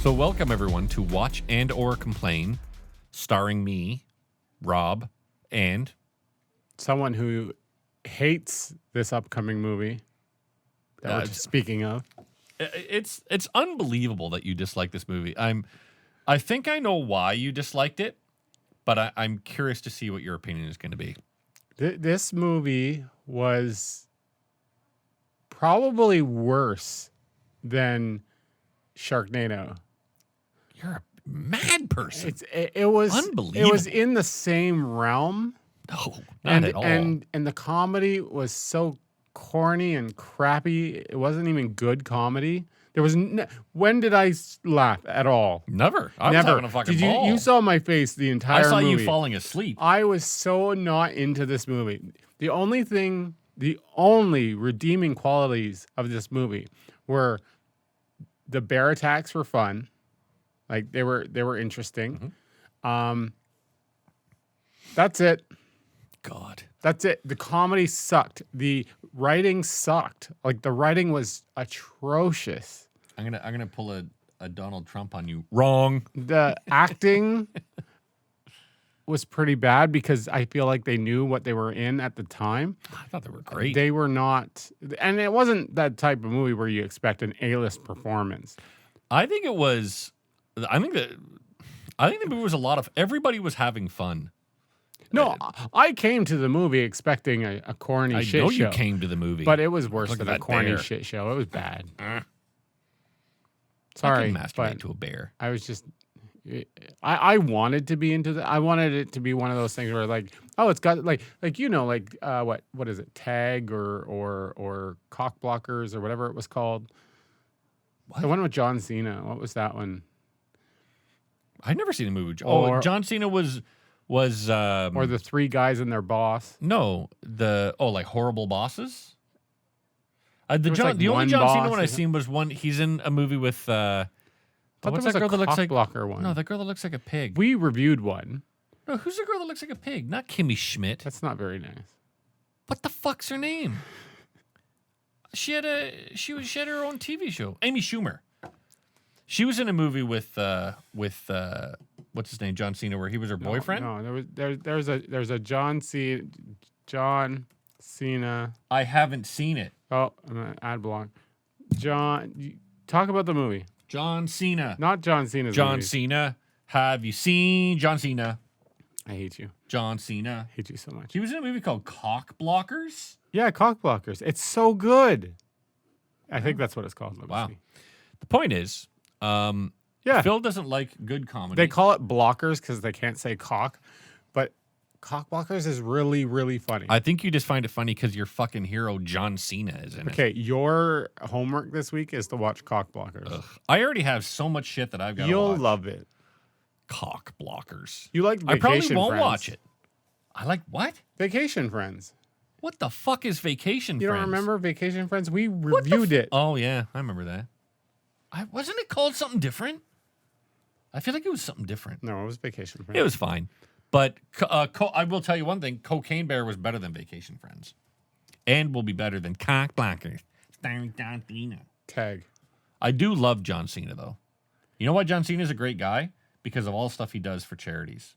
So welcome everyone to Watch and or Complain, starring me, Rob, and someone who hates this upcoming movie that we're just speaking of. It's unbelievable that you dislike this movie. I think I know why you disliked it, but I'm curious to see what your opinion is going to be. This movie was probably worse than Sharknado. You're a mad person. It was unbelievable. It was in the same realm. No, not at all. And the comedy was so corny and crappy. It wasn't even good comedy. There was when did I laugh at all? Never. I Never. was having a fucking Did ball. You saw my face the entire movie. I saw you falling asleep. I was so not into this movie. The only redeeming qualities of this movie were the bear attacks were fun. Like they were interesting. Mm-hmm. That's it. God. That's it. The comedy sucked. The writing sucked. Like the writing was atrocious. I'm gonna pull a Donald Trump on you. Wrong. The acting was pretty bad because I feel like they knew what they were in at the time. I thought they were great. They were not, and it wasn't that type of movie where you expect an A-list performance. I think it was. I think the movie was a lot of. Everybody was having fun. No, I came to the movie expecting a corny shit show. I know you came to the movie, but it was worse Look than at a that corny bear. shit show. It was bad. I Sorry, can masturbate but to a bear. I was just. I wanted to be into I wanted it to be one of those things where like, oh, it's got like what is it, Tag or Cock Blockers or whatever it was called. What? The one with John Cena. What was that one? I've never seen a movie. John Cena was or the three guys and their boss. No, like Horrible Bosses. The only one John Cena boss one I've seen was one. He's in a movie with. What's that girl that looks like blocker one? No, the girl that looks like a pig. We reviewed one. No, who's the girl that looks like a pig? Not Kimmy Schmidt. That's not very nice. What the fuck's her name? She had her own TV show. Amy Schumer. She was in a movie with what's his name, John Cena, where he was her boyfriend. No, there's a John Cena. I haven't seen it. Oh, I'm gonna ad block. Talk about the movie. John Cena. Not John Cena's John movie. Cena. Have you seen John Cena? I hate you. John Cena. I hate you so much. He was in a movie called Cock Blockers. Yeah, Cock Blockers. It's so good. I think that's what it's called. Let me Wow. see. The point is, Phil doesn't like good comedy. They call it blockers because they can't say cock, but Cock Blockers is really, really funny. I think you just find it funny because your fucking hero John Cena is in it. Okay, your homework this week is to watch Cock Blockers. Ugh. I already have so much shit that I've got to watch. You'll love it. Cock Blockers. You like Vacation I probably won't Friends. watch it. I like what? Vacation Friends. What the fuck is Vacation You Friends? don't remember Vacation Friends? We reviewed it. Oh, yeah. I remember that. Wasn't it called something different? I feel like it was something different. No, it was Vacation Friends. It was fine. But I will tell you one thing. Cocaine Bear was better than Vacation Friends. And will be better than Cock Blockers. Starring John Cena. Tag. I do love John Cena, though. You know why John Cena is a great guy? Because of all the stuff he does for charities.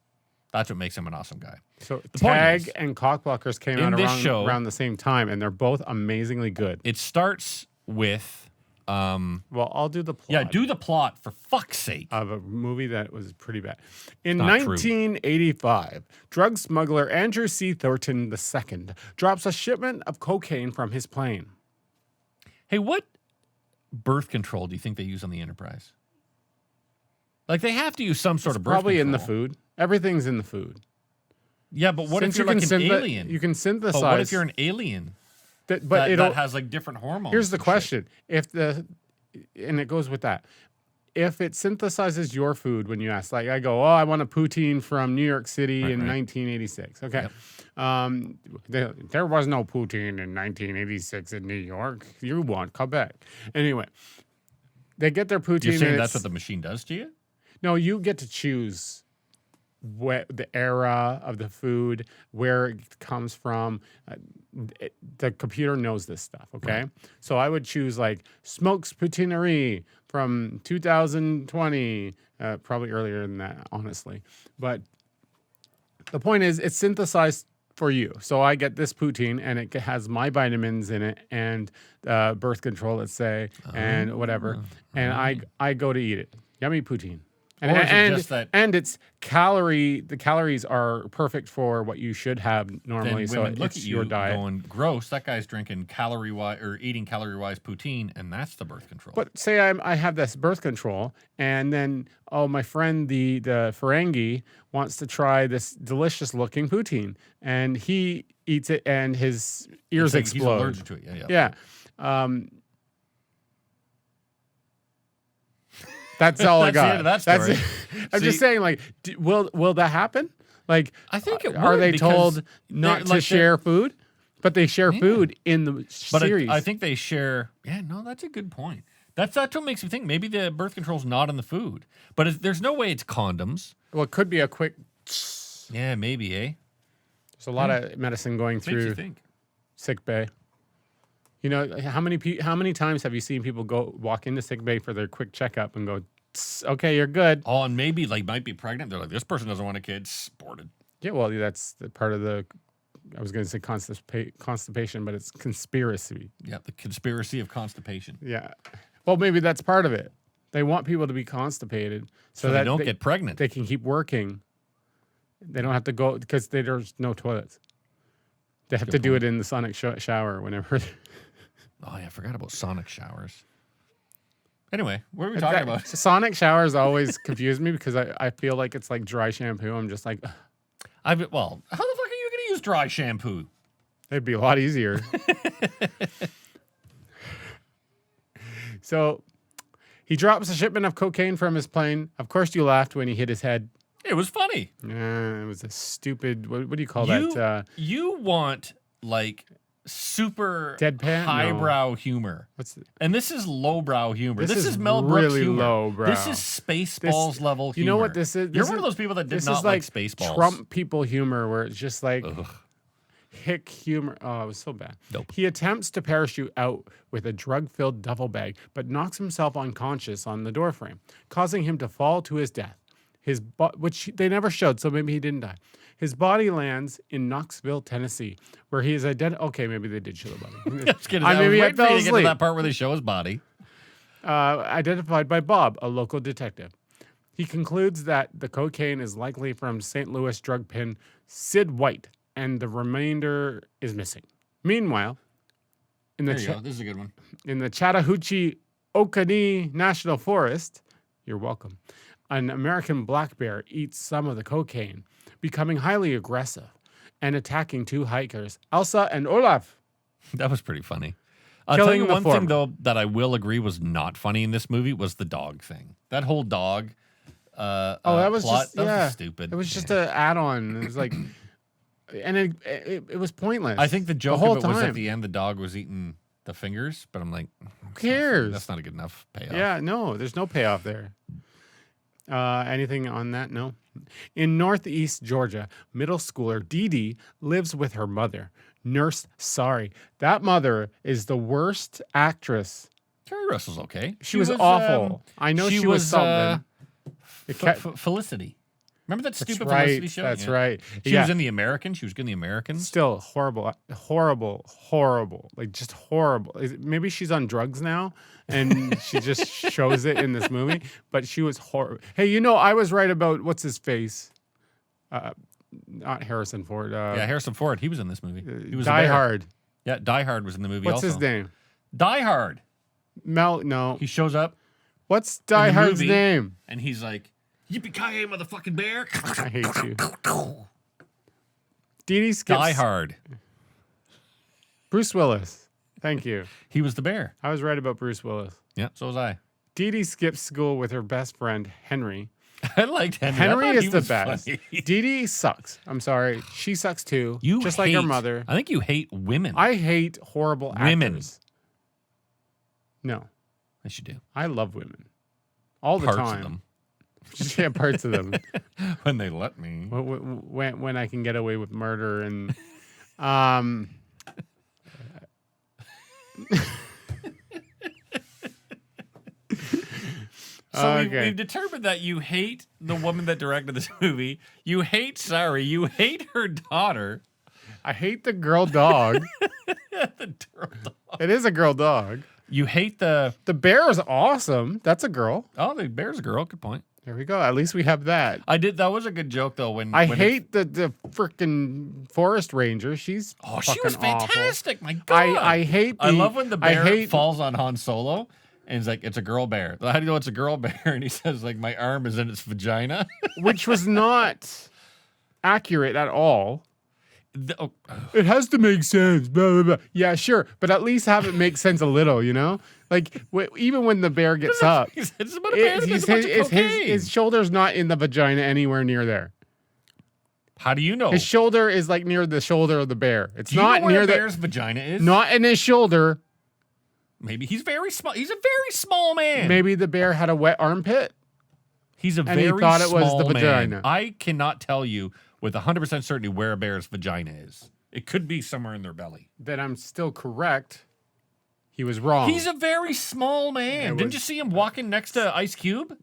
That's what makes him an awesome guy. So The point Tag is, and Cock Blockers came in out this show- around the same time, and they're both amazingly good. It starts with... Well, I'll do the plot. Yeah, do the plot, for fuck's sake. Of a movie that was pretty bad. In Not true. 1985, drug smuggler Andrew C. Thornton II drops a shipment of cocaine from his plane. Hey, what birth control do you think they use on the Enterprise? Like, they have to use some sort of birth Probably control. in the food. Everything's in the food. Yeah, but what Since if you're like an you alien? You can synthesize. But what if you're an alien but that has like different hormones? Here's the and shit? question: and it goes with that. If it synthesizes your food when you ask, like I go, oh, I want a poutine from New York City in 1986. Okay. Yep. There was no poutine in 1986 in New York. You want Quebec. Anyway, they get their poutine. You're saying and that's what the machine does to you? No, you get to choose the era of the food, where it comes from. The computer knows this stuff, okay? Right. So I would choose like Smoke's Poutinerie from 2020, probably earlier than that, honestly. But the point is, it's synthesized for you. So I get this poutine, and it has my vitamins in it, and birth control, let's say, and whatever. And I go to eat it. Yummy poutine. And, Or is it just that- and it's the calories are perfect for what you should have normally. Then So women look it's at you your diet. going, gross, that guy's drinking calorie-wise or eating calorie-wise poutine, and that's the birth control. But say I have this birth control, and then my friend the Ferengi wants to try this delicious looking poutine, and he eats it, and his ears He's explode. allergic to it. Yeah. Yeah. That's all I That's the got. end of that That's story. it. I'm just saying, like, will that happen? Like, I think it are would, they because told they're- not to like, share food? But they share food in the But series. I think they share. Yeah, no, that's a good point. That's what makes me think maybe the birth control's not in the food. But there's no way it's condoms. well, it could be a quick. Yeah, maybe, eh? There's a lot of medicine going Makes you through think. sick bay. You know how many times have you seen people walk into sick bay for their quick checkup and go, okay, you're good. Oh, and maybe might be pregnant. They're like, this person doesn't want a kid. Sported. Yeah, well, that's the part of the. I was going to say constipation, but it's conspiracy. Yeah, the conspiracy of constipation. Yeah. Well, maybe that's part of it. They want people to be constipated So that they don't get pregnant. They can keep working. They don't have to go because there's no toilets. They have to do it in the sonic shower whenever. Oh, yeah, I forgot about sonic showers. Anyway, what are we talking about? Sonic showers always confuse me because I feel like it's like dry shampoo. I'm just like, Well, how the fuck are you going to use dry shampoo? it'd be a lot easier. So he drops a shipment of cocaine from his plane. Of course, you laughed when he hit his head. It was funny. It was a stupid. What do you call that? You want like super Deadpan? highbrow humor. And this is lowbrow humor. This is Mel Brooks really humor. lowbrow. This is Spaceballs level humor. You know what this is? You're one of those people that did this not is like like Spaceballs. Trump people humor, where it's just like Ugh. hick humor. Oh, it was so bad. Nope. He attempts to parachute out with a drug-filled duffel bag, but knocks himself unconscious on the doorframe, causing him to fall to his death. Which they never showed, so maybe he didn't die. His body lands in Knoxville, Tennessee, where he is identified. Okay, maybe they did show the body. Maybe I fell fell to get to asleep. that part where they show his body. Identified by Bob, a local detective. He concludes that the cocaine is likely from St. Louis drug pin Sid White, and the remainder is missing. Meanwhile, in There you go. This is a good one. in the Chattahoochee-Oconee National Forest, you're welcome, an American black bear eats some of the cocaine, becoming highly aggressive and attacking two hikers, Elsa and Olaf. That was pretty funny. I'll tell Killing you the one thing, former. though, that I will agree was not funny in this movie was the dog thing. That whole dog That was plot, just that yeah, was stupid. It was just an add-on. It was like, and it was pointless. I think the joke whole of it was time. at the end the dog was eating the fingers, but I'm like, Who cares? That's not a good enough payoff. Yeah, no, there's no payoff there. Anything on that? No. In Northeast Georgia, middle schooler Dee Dee lives with her mother, Nurse Sorry. That mother is the worst actress. Carrie Russell's okay. She was awful. I know she was something. Felicity. Remember that That's stupid right. Felicity show? That's Yeah. right. She was in The American. She was good in The Americans. Still horrible. Like just horrible. Maybe she's on drugs now and she just shows it in this movie. But she was horrible. Hey, I was right about what's his face. Not Harrison Ford. Yeah, Harrison Ford. He was in this movie. He was the Die bear. Hard. Yeah, Die Hard was in the movie What's also. his name? Die Hard. No. He shows up What's Die the Hard's movie. name? and he's like, yippee-ki-yay, motherfucking bear. I hate you. Dee Dee skips. Die Hard. Bruce Willis. Thank you. He was the bear. I was right about Bruce Willis. Yeah, so was I. Dee Dee skips school with her best friend, Henry. I liked Henry. I Henry thought is he the was best. funny. Dee Dee sucks. I'm sorry. She sucks too. You just like her hate- mother. I think you hate women. I hate horrible Women. actors. No, Yes, you do. I love women. All the Parts time. of them. Yeah, parts of them. When they let me. When I can get away with murder and So Okay. we've determined that you hate the woman that directed this movie. You hate Sari. You hate her daughter. I hate the girl dog. The girl dog. It is a girl dog. You hate the bear is awesome. That's a girl. the bear's a girl. Good point. There we go. At least we have that. That was a good joke though. When I when hate the freaking forest ranger. She's she was fucking awful. fantastic. My God. I hate. I love when the bear falls on Han Solo. And he's like, it's a girl bear. How do you know it's a girl bear? And he says, like, my arm is in its vagina. which was not accurate at all. Oh, It has to make sense. Blah, blah, blah. Yeah, sure, but at least have it make sense a little, you know. Like even when the bear gets up, it's about a bear that gets a bunch of cocaine. his shoulder's not in the vagina anywhere near there. How do you know? His shoulder is like near the shoulder of the bear. It's do you not know where near a the bear's vagina is. not in his shoulder. Maybe he's very small. He's a very small man. Maybe the bear had a wet armpit. He's a and very he thought it was small the man. vagina. I cannot tell you with 100% certainty where a bear's vagina is. It could be somewhere in their belly. Then I'm still correct. He was wrong. He's a very small man. Didn't you see him walking next to Ice Cube?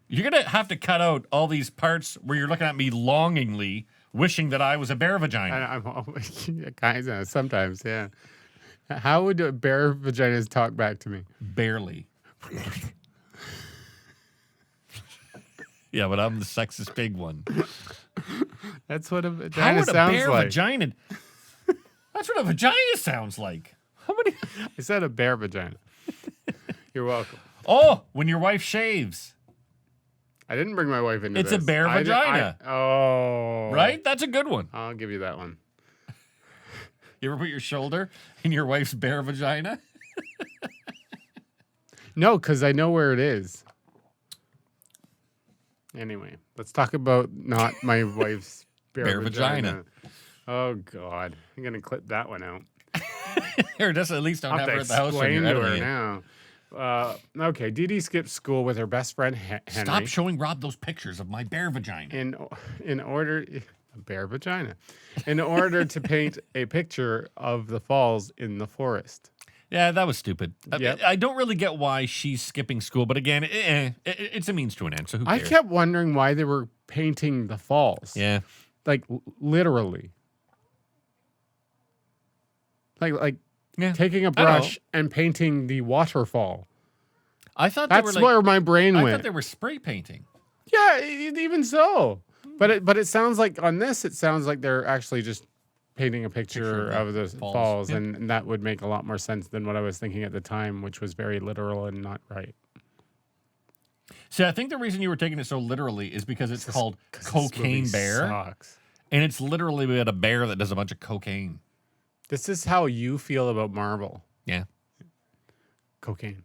You're going to have to cut out all these parts where you're looking at me longingly, wishing that I was a bear vagina. I'm always, kind of, sometimes, yeah. How would a bear vaginas talk back to me? Barely. Yeah, but I'm the sexist big one. That's what a How vagina would a sounds bear like. vagina? That's what a vagina sounds like. How many? I said a bear vagina. You're welcome. Oh, when your wife shaves. I didn't bring my wife into It's this. a bear vagina. Oh. Right? That's a good one. I'll give you that one. You ever put your shoulder in your wife's bear vagina? No, because I know where it is. Anyway, let's talk about not my wife's bear vagina. Oh, God. I'm going to clip that one out. Or just at least don't I'll have have her to at the house when explain you're to her editing it. now. Okay, Dee Dee skips school with her best friend Henry. Stop showing Rob those pictures of my bear vagina. In order a bear vagina. In order to paint a picture of the falls in the forest. Yeah, that was stupid. Yep. I don't really get why she's skipping school, but again, it's a means to an end, so who I cares? kept wondering why they were painting the falls. Yeah. Like literally. Like Yeah. taking a I don't know. brush and painting the waterfall. I thought they That's were like, where my brain I went. thought they were spray painting. Yeah, even so. But it sounds like on this, it sounds like they're actually just painting a picture of the falls, Yeah. and that would make a lot more sense than what I was thinking at the time, which was very literal and not right. See, I think the reason you were taking it so literally is because it's called 'Cause this Cocaine movie Bear, sucks. and it's literally about a bear that does a bunch of cocaine. This is how you feel about Marvel. Yeah. Cocaine.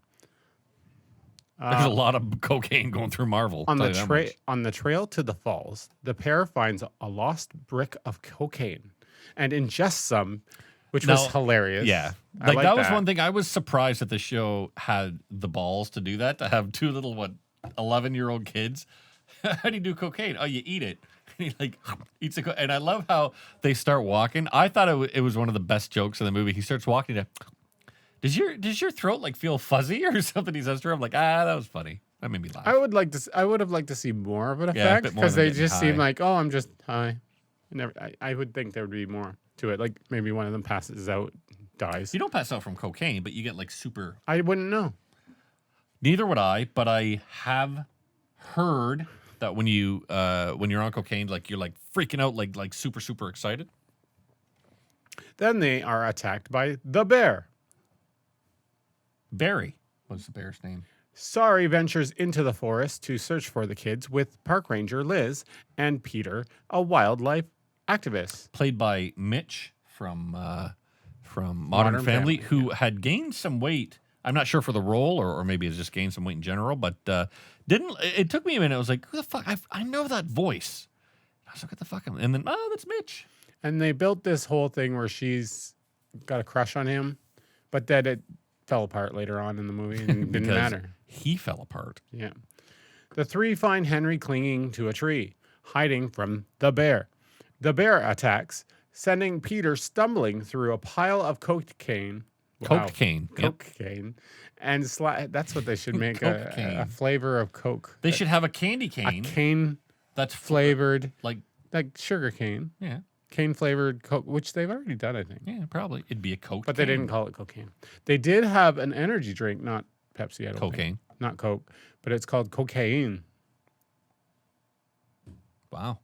There's a lot of cocaine going through Marvel. On I'll the tell you that much. on the trail to the falls, the pair finds a lost brick of cocaine and ingests some, which was Now, hilarious. Yeah. I Like, like that was one thing. I was surprised that the show had the balls to do that, to have two little, 11-year-old kids. How do you do cocaine? Oh, you eat it. And he like eats a and I love how they start walking. I thought it was one of the best jokes in the movie. He starts walking to, does your throat like feel fuzzy or something? He says to her, I'm like, that was funny. That made me laugh. I would have liked to see more of an Yeah, a effect bit more because than they getting just seem high. like, oh, I'm just high. I would think there would be more to it. Like maybe one of them passes out, dies. You don't pass out from cocaine, but you get like super. I wouldn't know. Neither would I, but I have heard that when you're on cocaine, like you're like freaking out, like super super excited. Then they are attacked by the bear. Barry, what's the bear's name? Sari ventures into the forest to search for the kids with park ranger Liz and Peter, a wildlife activist. Played by Mitch from Modern Modern Family, Family, who had gained some weight. I'm not sure for the role, or maybe it's just gained some weight in general, but didn't. It took me a minute. I was like, who the fuck? I know that voice. I was like, what the fuck? And then, that's Mitch. And they built this whole thing where she's got a crush on him, but then it fell apart later on in the movie and didn't Because matter. he fell apart. Yeah. The three find Henry clinging to a tree, hiding from the bear. The bear attacks, sending Peter stumbling through a pile of cocaine. Wow. Cocaine. Yep. Cocaine. And that's what they should make a Cocaine. flavor of Coke. They should have a candy A cane cane that's flavored, like sugar cane. yeah, Cane flavored Coke, which they've already done, I think. yeah, probably it'd be a Coke. But they didn't call it cocaine. They did have an energy drink, not Pepsi, I don't think. Cocaine. Not Coke, but it's called cocaine. Wow.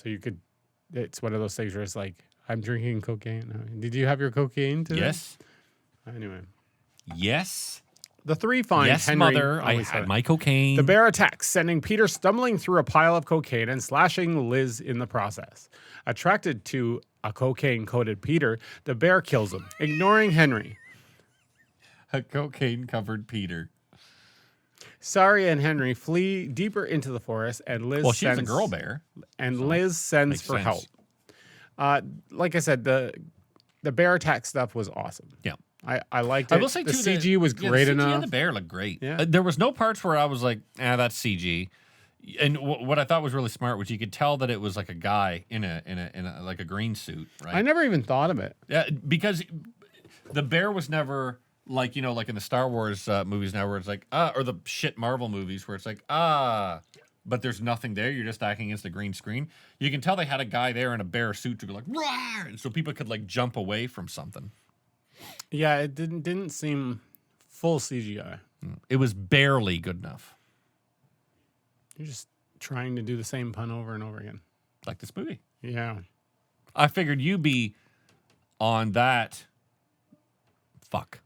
So it's one of those things where it's like, I'm drinking cocaine. Did you have your cocaine today? Yes. Anyway. Yes. The three find Yes, Henry. mother. I always had said my cocaine. The bear attacks, sending Peter stumbling through a pile of cocaine and slashing Liz in the process. Attracted to a cocaine-coated Peter, the bear kills him, ignoring Henry. A cocaine-covered Peter. Sari and Henry flee deeper into the forest, and Liz Well, she's sends, a girl bear. and Liz sends makes for sense. help. Like I said, the bear attack stuff was awesome. Yeah. I liked it. I will say the too, CG was great the CG enough. and the bear looked great. Yeah. There was no parts where I was like, that's CG. And what I thought was really smart was you could tell that it was like a guy in a like a green suit, right? I never even thought of it. Yeah, because the bear was never like, like in the Star Wars movies now where it's like, or the shit Marvel movies where it's like, but there's nothing there. You're just acting against the green screen. You can tell they had a guy there in a bear suit to go like, roar, and so people could like jump away from something. Yeah, it didn't seem full CGI. It was barely good enough. You're just trying to do the same pun over and over again. Like this movie. Yeah. I figured you'd be on that. Fuck.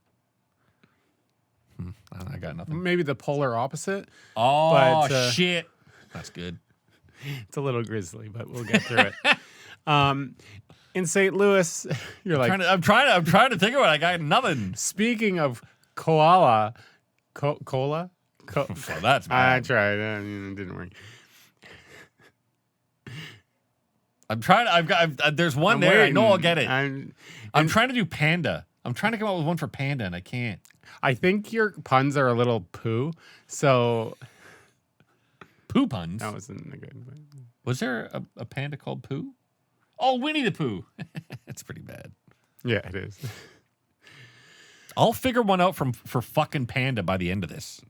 I got nothing. Maybe the polar opposite. Oh, But, shit. That's good. It's a little grisly, but we'll get through it. In St. Louis, you're like, I'm trying to think about it. I got nothing. speaking of koala, cola? Well, that's I bad. tried. It didn't work. I'm trying. There's one I'm there. I waiting. know I'll get it. I'm trying to do panda. I'm trying to come up with one for panda, and I can't. I think your puns are a little poo, so Poo puns. that wasn't a good one. Was there a panda called Pooh? Oh, Winnie the Pooh. That's pretty bad. Yeah, it is. I'll figure one out for fucking panda by the end of this.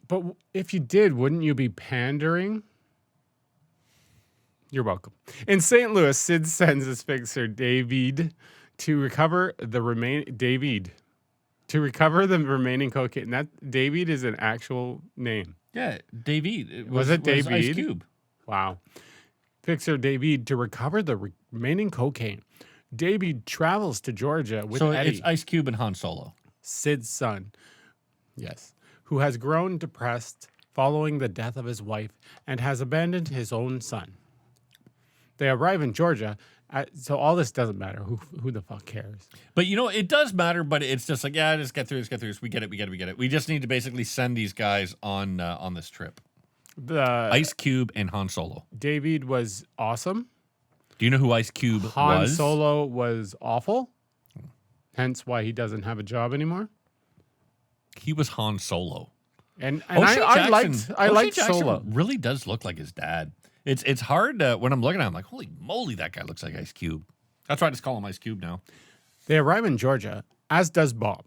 But if you did, wouldn't you be pandering? You're welcome. In St. Louis, Sid sends his fixer David to recover the remaining cocaine. That David is an actual name. Yeah, David. Was it Ice David? Cube. Wow. Fixer David to recover the remaining cocaine. David travels to Georgia with So Eddie, it's Ice Cube and Han Solo. Sid's son. Yes. Who has grown depressed following the death of his wife and has abandoned his own son. They arrive in Georgia, so all this doesn't matter. Who the fuck cares? But it does matter. But it's just like, yeah, just get through this. We get it. We just need to basically send these guys on this trip. The Ice Cube and Han Solo. David was awesome. Do you know who Ice Cube Han was? Solo was awful. Hence why he doesn't have a job anymore. He was Han Solo. And O'Shea I Jackson- liked O'Shea Jackson Solo. really does look like his dad. It's hard when I'm looking at him like, holy moly, that guy looks like Ice Cube. That's why I just call him Ice Cube now. They arrive in Georgia, as does Bob.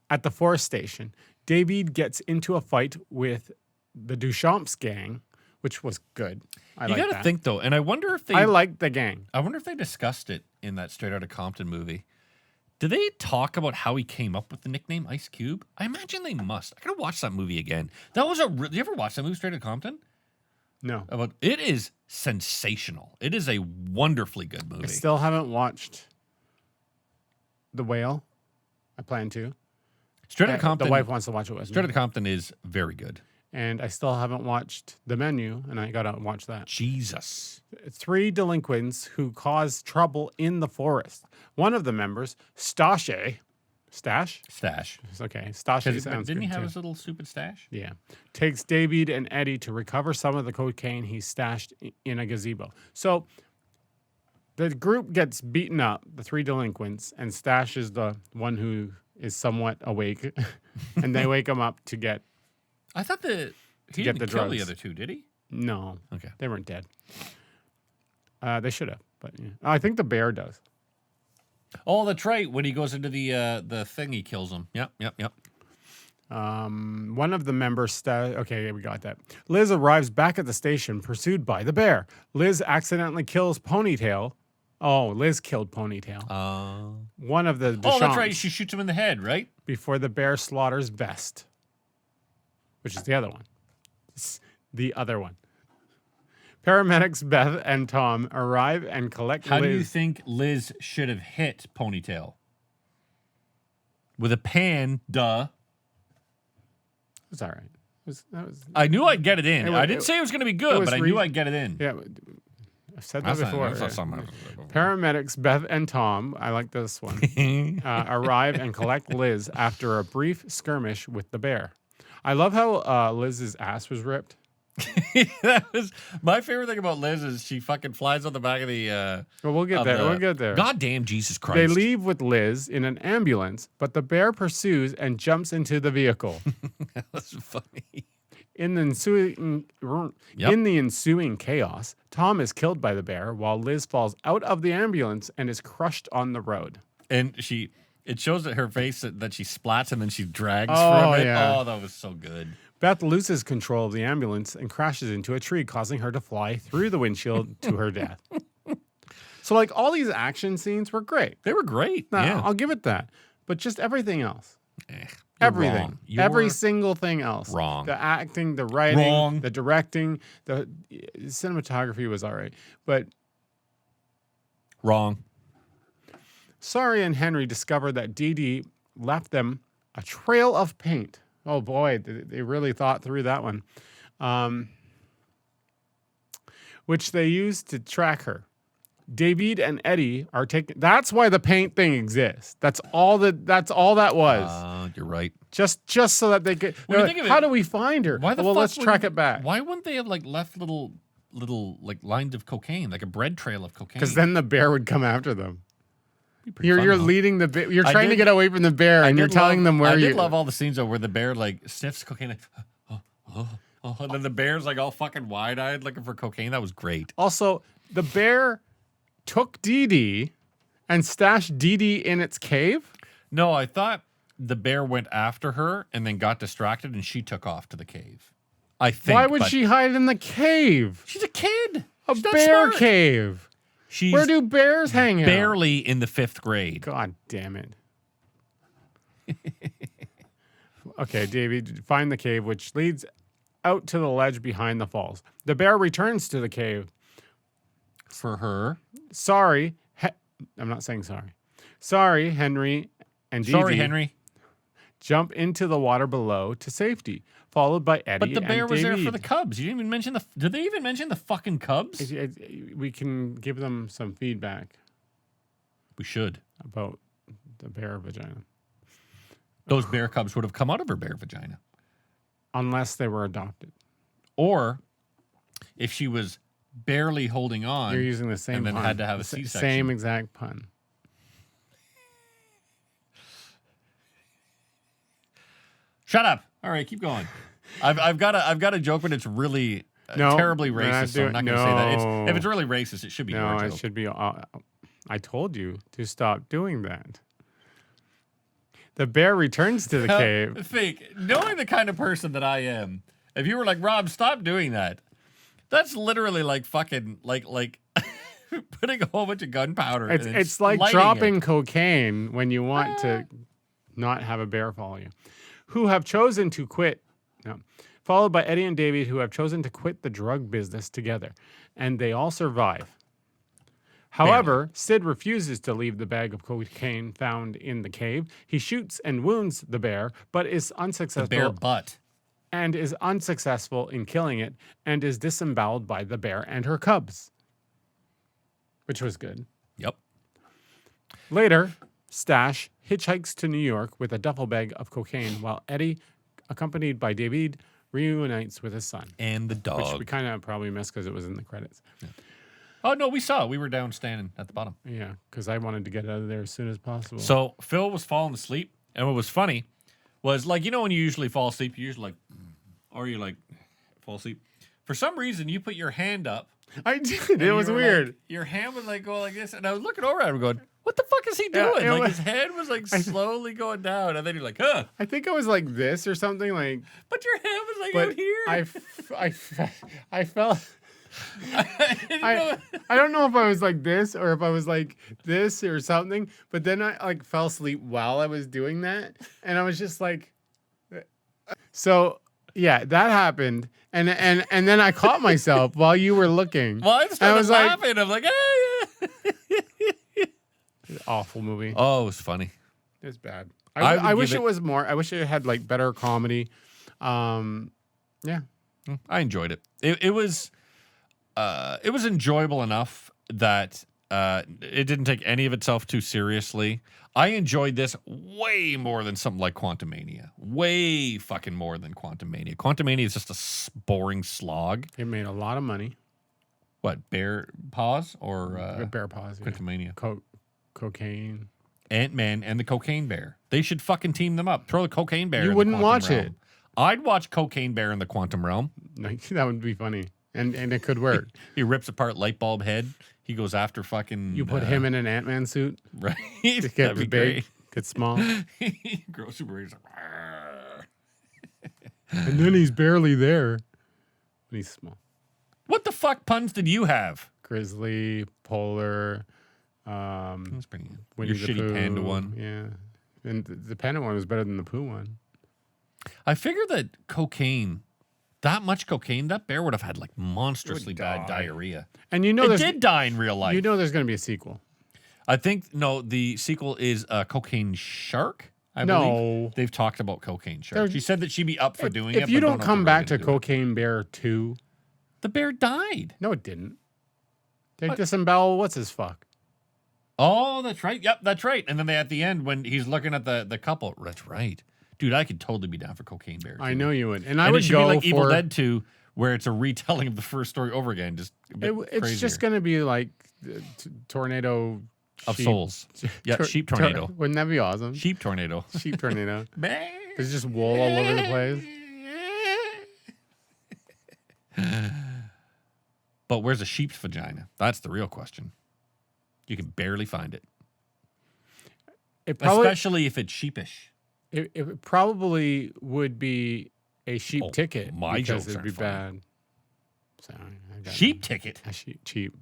At the forest station, David gets into a fight with the Duchamps gang, which was good. I You like got to that. think though, and I wonder if I liked the gang. I wonder if they discussed it in that Straight Outta Compton movie. Did they talk about how he came up with the nickname Ice Cube? I imagine they must. I gotta watch that movie again. That was did you ever watch that movie Straight Outta Compton? No. It is sensational. It is a wonderfully good movie. I still haven't watched The Whale. I plan to. Straight Outta Compton. The wife wants to watch it with Straight me. Outta Compton is very good. And I still haven't watched The Menu, and I gotta watch that. Jesus. 3 delinquents who cause trouble in the forest. One of the members, Stash. Stash. It's okay. Stash sounds Didn't he good have too. his little stupid stash? Yeah. Takes David and Eddie to recover some of the cocaine he stashed in a gazebo. So the group gets beaten up, the 3 delinquents, and Stash is the one who is somewhat awake. And they wake him up to get. I thought he get didn't the kill the drugs. other 2, did he? No. Okay. They weren't dead. They should have, but yeah. I think the bear does. Oh, that's right. When he goes into the thing, he kills him. Yep. One of the members. Okay, we got that. Liz arrives back at the station, pursued by the bear. Liz accidentally kills Ponytail. Oh, Liz killed Ponytail. One of the Oh, that's right. Deschamps She shoots him in the head, right? before the bear slaughters Best, which is the other one. It's the other one. Paramedics Beth and Tom arrive and collect How Liz. do you think Liz should have hit Ponytail? With a pan, duh. It's all right. That was I knew I'd get it in. I didn't it- say it was going to be good, but I knew I'd get it in. yeah. I've said that before. That's not something. Paramedics Beth and Tom, I like this one, arrive and collect Liz after a brief skirmish with the bear. I love how Liz's ass was ripped. That was my favorite thing about Liz is she fucking flies on the back of the. Well, we'll get there. We'll get there. Goddamn Jesus Christ! They leave with Liz in an ambulance, but the bear pursues and jumps into the vehicle. That's funny. In the ensuing chaos, Tom is killed by the bear while Liz falls out of the ambulance and is crushed on the road. And it shows that her face that she splats and then she drags Oh, for a bit. yeah. Oh, that was so good. Beth loses control of the ambulance and crashes into a tree, causing her to fly through the windshield to her death. So, like, all these action scenes were great. They were great. Now, Yeah. I'll give it that. But just everything else. You're Everything. wrong. Every You're single thing else. wrong. The acting, the writing, Wrong. the directing, the cinematography was all right. But wrong. Sorry and Henry discovered that Dee Dee left them a trail of paint. Oh boy, they really thought through that one. Which they used to track her. David and Eddie are taking. That's why the paint thing exists. That's all that was. You're right. Just so that they could. When you Like, think of how it, do we find her? Why the well, fuck let's track it back. Why wouldn't they have like left little like lines of cocaine, like a bread trail of cocaine? Because then the bear would come after them. Be pretty You're fun, though. leading the bear. You're I trying to did- get away from the bear, and you're telling them where I you. did love all the scenes though where the bear like sniffs cocaine, like, and then the bear's like all fucking wide-eyed looking for cocaine. That was great. Also, the bear took Dee Dee and stashed Dee Dee in its cave. No, I thought the bear went after her and then got distracted and she took off to the cave. I think. Why would but she hide in the cave? She's a kid. A She's not bear smart. cave. She's Where do bears hang out? barely in the 5th grade. God damn it. Okay, David, find the cave, which leads out to the ledge behind the falls. The bear returns to the cave. For her. Sorry. I'm not saying sorry. Sorry, Henry and Dee Sorry, Dee Henry. jump into the water below to safety, followed by Eddie But the bear and was there for David. the cubs. You didn't even mention the. Did they even mention the fucking cubs? We can give them some feedback We should. about the bear vagina, Those bear cubs would have come out of her bear vagina. unless they were adopted. Or if she was barely holding on. You're using the same and then pun. had to have a The C-section. Same exact pun. Shut up. All right, keep going. I've got a joke, but it's really No, terribly we're not racist. So I'm not going to say that. If it's really racist, it should be No, your it joke. should be. I told you to stop doing that. The bear returns to the cave. Think, knowing the kind of person that I am, if you were like, Rob, stop doing that, that's literally like fucking like putting a whole bunch of gunpowder. It's like lighting dropping it. cocaine when you want to not have a bear follow you. Who have chosen to quit. No. Followed by Eddie and David, who have chosen to quit the drug business together. And they all survive. However, Sid refuses to leave the bag of cocaine found in the cave. He shoots and wounds the bear, but is unsuccessful. The bear butt. And is unsuccessful in killing it, and is disemboweled by the bear and her cubs, which was good. Yep. Later, Stash hitchhikes to New York with a duffel bag of cocaine, while Eddie, accompanied by David, reunites with his son. And the dog. Which we kind of probably missed because it was in the credits. Yeah. Oh, no, we saw it. We were down standing at the bottom. Yeah, because I wanted to get out of there as soon as possible. So Phil was falling asleep. And what was funny was, like, you know, when you usually fall asleep, you usually like, or you like fall asleep. For some reason, you put your hand up I did. And It you was were weird. Like, your hand was like going like this, and I was looking over at him going, "What the fuck is he Yeah, doing?" it Like was- his head was like slowly going down, and then you're like, "Huh?" I think I was like this or something like. But your hand was like But out here. I felt. I didn't know. I don't know if I was like this or if I was like this or something, but then I like fell asleep while I was doing that, and I was just like, so yeah, that happened, and then I caught myself while you were looking. Well, I And started was like, laughing. I'm like, "Hey!" awful movie. Oh, it was funny. It's bad. I would I wish give it was more. I wish it had like better comedy. Yeah. I enjoyed it. It was enjoyable enough that it didn't take any of itself too seriously. I enjoyed this way more than something like Quantumania. Way fucking more than Quantumania. Quantumania is just a boring slog. It made a lot of money. What, Bear Paws or Bear Paws. Yeah. Quantumania? Cocaine. Ant-Man and the Cocaine Bear. They should fucking team them up. Throw the Cocaine Bear. You in the wouldn't Quantum watch Realm. it. I'd watch Cocaine Bear in the Quantum Realm. Like, that would be funny. And it could work. He rips apart Light Bulb Head. He goes after fucking. You put him in an Ant-Man suit. Right. It That'd gets be big, great. gets small. He grows super. He's like, "Arr." And then he's barely there. When he's small. What the fuck puns did you have? Grizzly, polar, That's pretty good. Winnie Your the shitty Pooh, panda one. Yeah. And the panda one was better than the Pooh one. I figure that cocaine, that much cocaine, that bear would have had like monstrously bad die. diarrhea. And you know It there's did die in real life. you know there's going to be a sequel. I think, no, the sequel is Cocaine Shark. I No. believe. They've talked about Cocaine Shark. There's- She said that she'd be up for doing it. If you but don't know if come they're back really to gonna do it. Cocaine Bear 2, The bear died. no, it didn't. They What? disembowel what's his fuck. Oh, that's right. Yep, that's right. And then they, at the end, when he's looking at the couple, that's right. Dude, I could totally be down for Cocaine Bear. I too. know you would, and And I it would should go be like for. Evil Dead 2, where it's a retelling of the first story over again. Just a bit It's just crazier. going to be like tornado Of sheep- souls. Yeah, sheep tornado. Wouldn't that be awesome? Sheep tornado. Sheep tornado. Bah. There's just wool all over the place. But where's a sheep's vagina? That's the real question. You can barely find it, It probably especially if it's sheepish. it probably would be a sheep Oh, ticket my because jokes it'd be aren't funny. bad. Sorry, I got Sheep ticket? a sheep.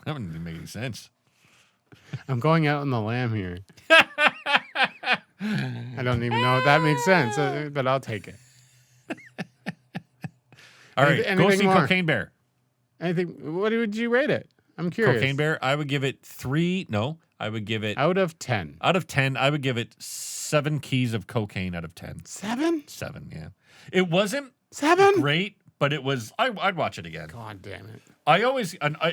That wouldn't even make any sense. I'm going out on the lamb here. I don't even know if that makes sense, but I'll take it. All right, go anything see more? Cocaine Bear. Anything? What would you rate it? I'm curious. Cocaine Bear, I would give it 3. No, I would give it Out of 10. out of 10. I would give it 7 keys of cocaine out of 10. 7? 7, yeah. It wasn't 7? great, but it was. I'd watch it again. God damn it.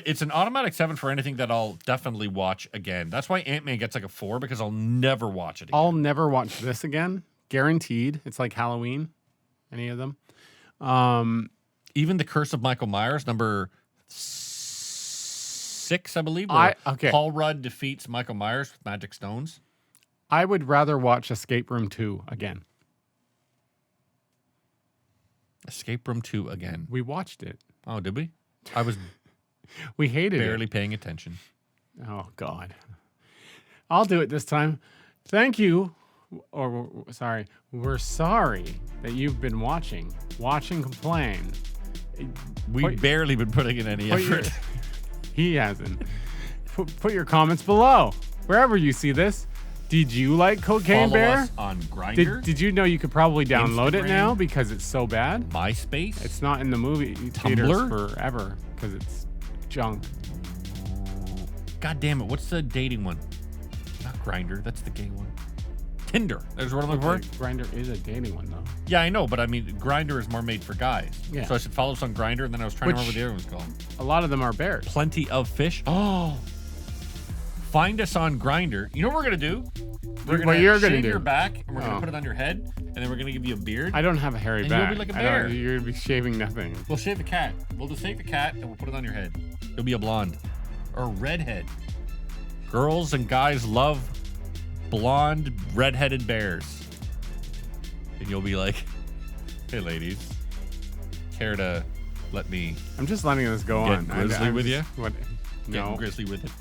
It's an automatic 7 for anything that I'll definitely watch again. That's why Ant-Man gets like a 4 because I'll never watch it again. I'll never watch this again. Guaranteed. It's like Halloween. Any of them. Even The Curse of Michael Myers, number 6, I believe. Where Okay. Paul Rudd defeats Michael Myers with magic stones. I would rather watch Escape Room 2 again. Escape Room 2 again. We watched it. Oh, did we? I was We hated barely it. paying attention. Oh, God. I'll do it this time. Thank you. Or, sorry. We're sorry that you've been watching. Watch and complain. We've Put- barely been putting in any Put your- effort. He hasn't. Put your comments below. Wherever you see this. Did you like Cocaine Follow Bear? us on Grindr, Did you know you could probably download it Instagram. now because it's so bad? MySpace. It's not in the movie theaters Tumblr? forever because it's junk. God damn it! What's the dating one? Not Grindr. That's the gay one. Tinder. There's what I'm looking for. Grindr is a dating one though. Yeah, I know, but I mean, Grindr is more made for guys. Yeah. So I said follow us on Grindr, and then I was trying to Which- remember what the other one was called. A lot of them are bears. Plenty of fish. Oh. Find us on Grindr. You know what we're gonna do? We're What you're gonna shave do? your back, and we're Oh. gonna put it on your head, and then we're gonna give you a beard. I don't have a hairy And you'll back. be like a I don't- bear. You're gonna be shaving nothing. We'll shave the cat. We'll just take the cat and we'll put it on your head. You'll be a blonde or a redhead. Girls and guys love blonde, redheaded bears. And you'll be like, hey, ladies, care to let me I'm just letting this go Get on. grizzly with you? What? get No. grizzly with it.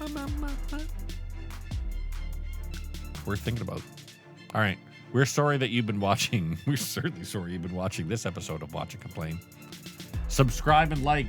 Worth thinking about. All right. We're sorry that you've been watching. We're certainly sorry you've been watching this episode of Watch and Complain. Subscribe and like.